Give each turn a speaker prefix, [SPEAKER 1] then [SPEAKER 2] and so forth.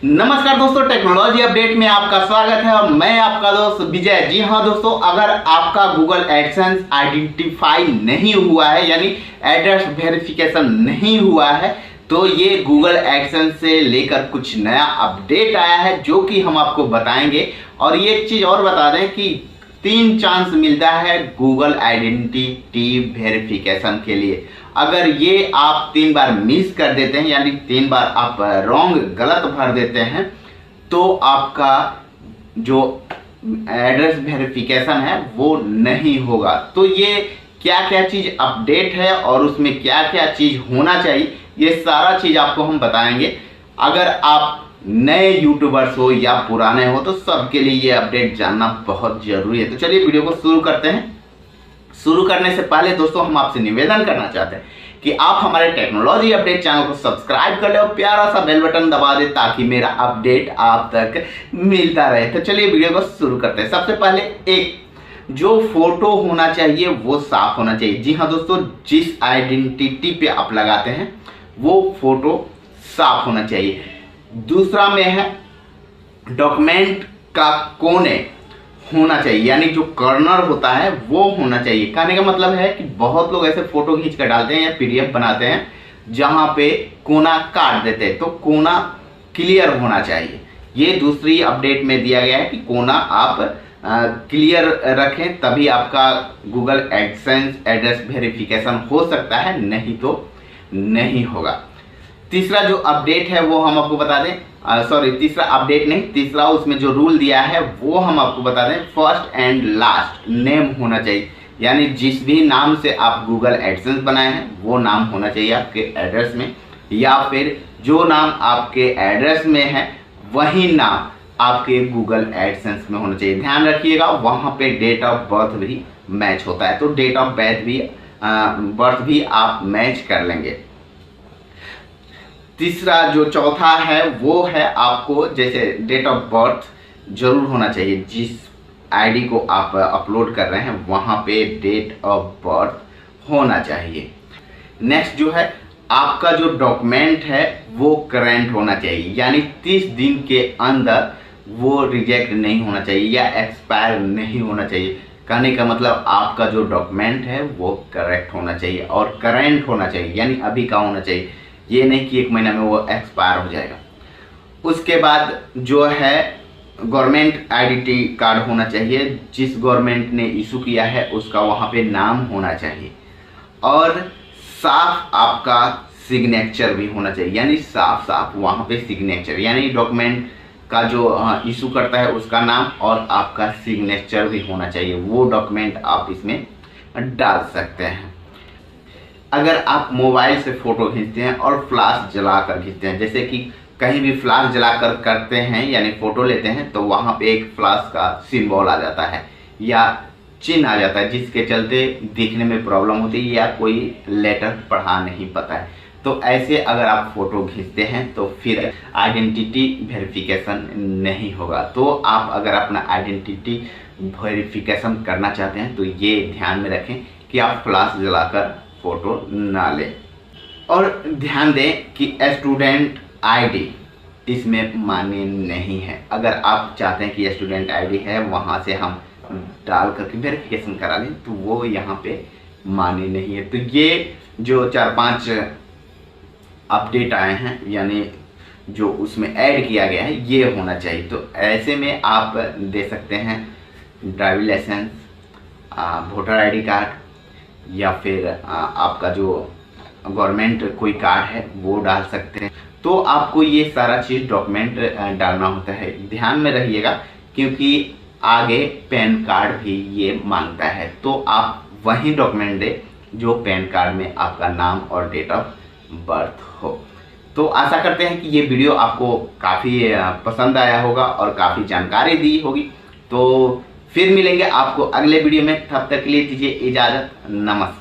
[SPEAKER 1] नमस्कार दोस्तों, technology update में आपका स्वागत है और मैं आपका दोस्त विजय। जी हाँ दोस्तों, अगर आपका गूगल एडसेंस आइडेंटिफाई नहीं हुआ है यानी एड्रेस वेरिफिकेशन नहीं हुआ है तो ये गूगल एडसेंस से लेकर कुछ नया अपडेट आया है जो कि हम आपको बताएंगे। और ये एक चीज़ और बता दें कि 3 चांस मिलता है गूगल आइडेंटिटी वेरिफिकेशन के लिए। अगर ये आप 3 बार मिस कर देते हैं यानी 3 बार आप रॉन्ग गलत भर देते हैं तो आपका जो एड्रेस वेरिफिकेशन है वो नहीं होगा। तो ये क्या क्या चीज़ अपडेट है और उसमें क्या क्या चीज़ होना चाहिए ये सारा चीज़ आपको हम बताएंगे। अगर आप नए यूट्यूबर्स हो या पुराने हो तो सबके लिए ये अपडेट जानना बहुत ज़रूरी है। तो चलिए वीडियो को शुरू करते हैं। शुरू करने से पहले दोस्तों हम आपसे निवेदन करना चाहते हैं कि आप हमारे टेक्नोलॉजी अपडेट चैनल को सब्सक्राइब कर ले और प्यारा सा बेल बटन दबा दे ताकि मेरा अपडेट आप तक मिलता रहे। तो चलिए वीडियो को शुरू करते हैं। सबसे पहले एक जो फोटो होना चाहिए वो साफ होना चाहिए। जी हाँ दोस्तों, जिस आइडेंटिटी पे आप लगाते हैं वो फोटो साफ होना चाहिए। दूसरा में है डॉक्यूमेंट का कोने होना चाहिए यानी जो कॉर्नर होता है वो होना चाहिए। कहने का मतलब है कि बहुत लोग ऐसे फोटो खींच कर डालते हैं या पीडीएफ बनाते हैं जहां पे कोना काट देते हैं, तो कोना क्लियर होना चाहिए। ये दूसरी अपडेट में दिया गया है कि कोना आप क्लियर रखें तभी आपका गूगल एडसेंस एड्रेस वेरिफिकेशन हो सकता है, नहीं तो नहीं होगा। तीसरा जो अपडेट है वो हम आपको बता दें, तीसरा अपडेट नहीं, तीसरा उसमें जो रूल दिया है वो हम आपको बता दें। फर्स्ट एंड लास्ट नेम होना चाहिए यानी जिस भी नाम से आप गूगल एडसेंस बनाए हैं वो नाम होना चाहिए आपके एड्रेस में, या फिर जो नाम आपके एड्रेस में है वही नाम आपके गूगल एडसेंस में होना चाहिए। ध्यान रखिएगा वहाँ पे डेट ऑफ बर्थ भी मैच होता है, तो डेट ऑफ बर्थ भी आप मैच कर लेंगे। तीसरा जो चौथा है वो है आपको जैसे डेट ऑफ बर्थ जरूर होना चाहिए। जिस आईडी को आप अपलोड कर रहे हैं वहाँ पे डेट ऑफ बर्थ होना चाहिए। नेक्स्ट जो है आपका जो डॉक्यूमेंट है वो करेंट होना चाहिए यानी 30 दिन के अंदर वो रिजेक्ट नहीं होना चाहिए या एक्सपायर नहीं होना चाहिए। कहने का मतलब आपका जो डॉक्यूमेंट है वो करेक्ट होना चाहिए और करेंट होना चाहिए यानी अभी का होना चाहिए, ये नहीं कि 1 महीना में वो एक्सपायर हो जाएगा। उसके बाद जो है गवर्नमेंट आइडेंटिटी कार्ड होना चाहिए, जिस गवर्नमेंट ने इशू किया है उसका वहाँ पे नाम होना चाहिए और साफ आपका सिग्नेचर भी होना चाहिए यानी साफ साफ वहाँ पे सिग्नेचर यानी डॉक्यूमेंट का जो इशू करता है उसका नाम और आपका सिग्नेचर भी होना चाहिए। वो डॉक्यूमेंट आप इसमें डाल सकते हैं। अगर आप मोबाइल से फ़ोटो खींचते हैं और फ्लैश जलाकर खींचते हैं, जैसे कि कहीं भी फ्लैश जलाकर करते हैं यानी फ़ोटो लेते हैं तो वहाँ पे एक फ्लैश का सिंबल आ जाता है या चिन्ह आ जाता है जिसके चलते दिखने में प्रॉब्लम होती है या कोई लेटर पढ़ा नहीं पाता है। तो ऐसे अगर आप फ़ोटो खींचते हैं तो फिर आइडेंटिटी वेरिफिकेशन नहीं होगा। तो आप अगर अपना आइडेंटिटी वेरिफिकेशन करना चाहते हैं तो ये ध्यान में रखें कि आप फ्लैश जलाकर फोटो ना लें। और ध्यान दें कि स्टूडेंट आईडी इसमें मान्य नहीं है। अगर आप चाहते हैं कि स्टूडेंट आईडी है वहाँ से हम डाल करके वेरिफिकेशन करा लें तो वो यहाँ पे मान्य नहीं है। तो ये जो 4-5 अपडेट आए हैं यानी जो उसमें ऐड किया गया है ये होना चाहिए। तो ऐसे में आप दे सकते हैं driving licence, voter ID card या फिर आपका जो गवर्नमेंट कोई कार्ड है वो डाल सकते हैं। तो आपको ये सारा चीज़ डॉक्यूमेंट डालना होता है। ध्यान में रहिएगा क्योंकि आगे पैन कार्ड भी ये मांगता है, तो आप वही डॉक्यूमेंट दें जो पैन कार्ड में आपका नाम और डेट ऑफ बर्थ हो। तो आशा करते हैं कि ये वीडियो आपको काफ़ी पसंद आया होगा और काफ़ी जानकारी दी होगी। तो फिर मिलेंगे आपको अगले वीडियो में, तब तक के लिए दीजिए इजाज़त। नमस्कार।